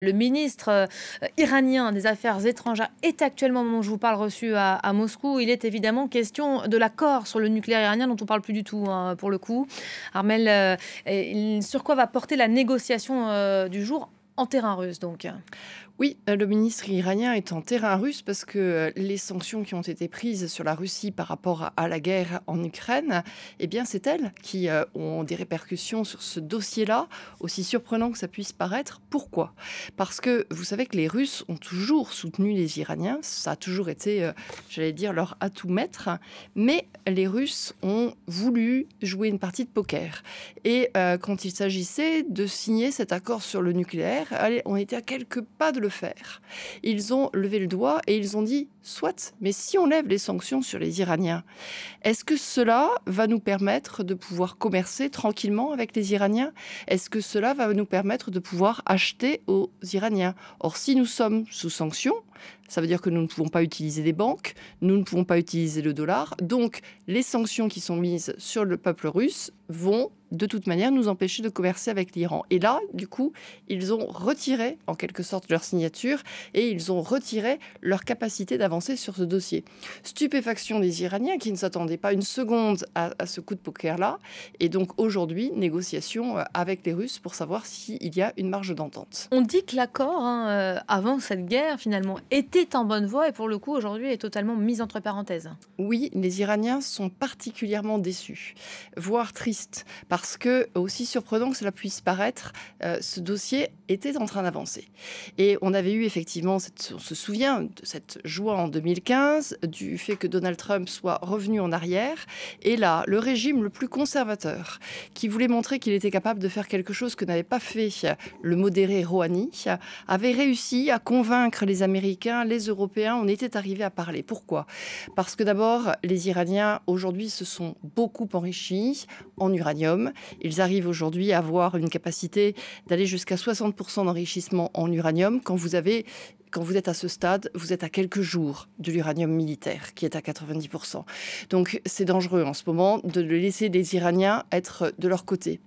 Le ministre iranien des Affaires étrangères est actuellement, au moment où je vous parle, reçu à Moscou. Il est évidemment question de l'accord sur le nucléaire iranien dont on parle plus du tout, hein, pour le coup. Armel, sur quoi va porter la négociation du jour en terrain russe donc? Oui, le ministre iranien est en terrain russe parce que les sanctions qui ont été prises sur la Russie par rapport à la guerre en Ukraine, eh bien, c'est elles qui ont des répercussions sur ce dossier-là, aussi surprenant que ça puisse paraître. Pourquoi? Parce que vous savez que les Russes ont toujours soutenu les Iraniens, ça a toujours été, j'allais dire, leur atout maître, mais les Russes ont voulu jouer une partie de poker. Et quand il s'agissait de signer cet accord sur le nucléaire, allez, on était à quelques pas de le faire. Ils ont levé le doigt et ils ont dit soit, mais si on lève les sanctions sur les Iraniens, est-ce que cela va nous permettre de pouvoir commercer tranquillement avec les Iraniens? Est-ce que cela va nous permettre de pouvoir acheter aux Iraniens? Or, si nous sommes sous sanctions, ça veut dire que nous ne pouvons pas utiliser les banques, nous ne pouvons pas utiliser le dollar. Donc, les sanctions qui sont mises sur le peuple russe vont de toute manière nous empêcher de commercer avec l'Iran. Et là, du coup, ils ont retiré en quelque sorte leur signature et ils ont retiré leur capacité d'avancer sur ce dossier. Stupéfaction des Iraniens qui ne s'attendaient pas une seconde à ce coup de poker-là. Et donc aujourd'hui, négociation avec les Russes pour savoir s'il y a une marge d'entente. On dit que l'accord, hein, avant cette guerre, finalement, était en bonne voie et pour le coup, aujourd'hui, est totalement mis entre parenthèses. Oui, les Iraniens sont particulièrement déçus, voire tristes, parce que, aussi surprenant que cela puisse paraître, ce dossier était en train d'avancer. Et on avait eu effectivement, on se souvient de cette joie en 2015, du fait que Donald Trump soit revenu en arrière, et là, le régime le plus conservateur, qui voulait montrer qu'il était capable de faire quelque chose que n'avait pas fait le modéré Rouhani, avait réussi à convaincre les Américains, les Européens, on était arrivé à parler. Pourquoi? Parce que d'abord, les Iraniens, aujourd'hui, se sont beaucoup enrichis en uranium. Ils arrivent aujourd'hui à avoir une capacité d'aller jusqu'à 60% d'enrichissement en uranium. Quand vous êtes à ce stade, vous êtes à quelques jours de l'uranium militaire, qui est à 90%. Donc, c'est dangereux en ce moment de laisser les Iraniens être de leur côté.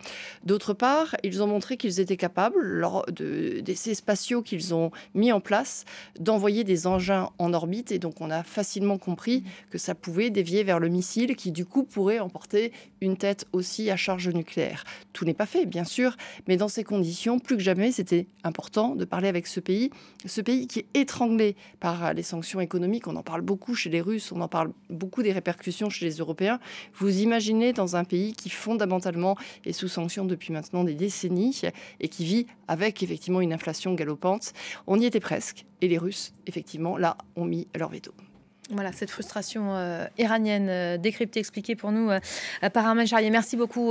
D'autre part, ils ont montré qu'ils étaient capables, lors d'essais spatiaux qu'ils ont mis en place, d'envoyer des engins en orbite. Et donc, on a facilement compris que ça pouvait dévier vers le missile qui, du coup, pourrait emporter une tête aussi à charge nucléaire. Tout n'est pas fait, bien sûr, mais dans ces conditions, plus que jamais, c'était important de parler avec ce pays qui est étranglé par les sanctions économiques. On en parle beaucoup chez les Russes, on en parle beaucoup des répercussions chez les Européens. Vous imaginez dans un pays qui fondamentalement est sous sanctions depuis maintenant des décennies et qui vit avec effectivement une inflation galopante. On y était presque et les Russes, effectivement, là, ont mis leur veto. Voilà, cette frustration iranienne décryptée, expliquée pour nous par Armel Charrier. Merci beaucoup.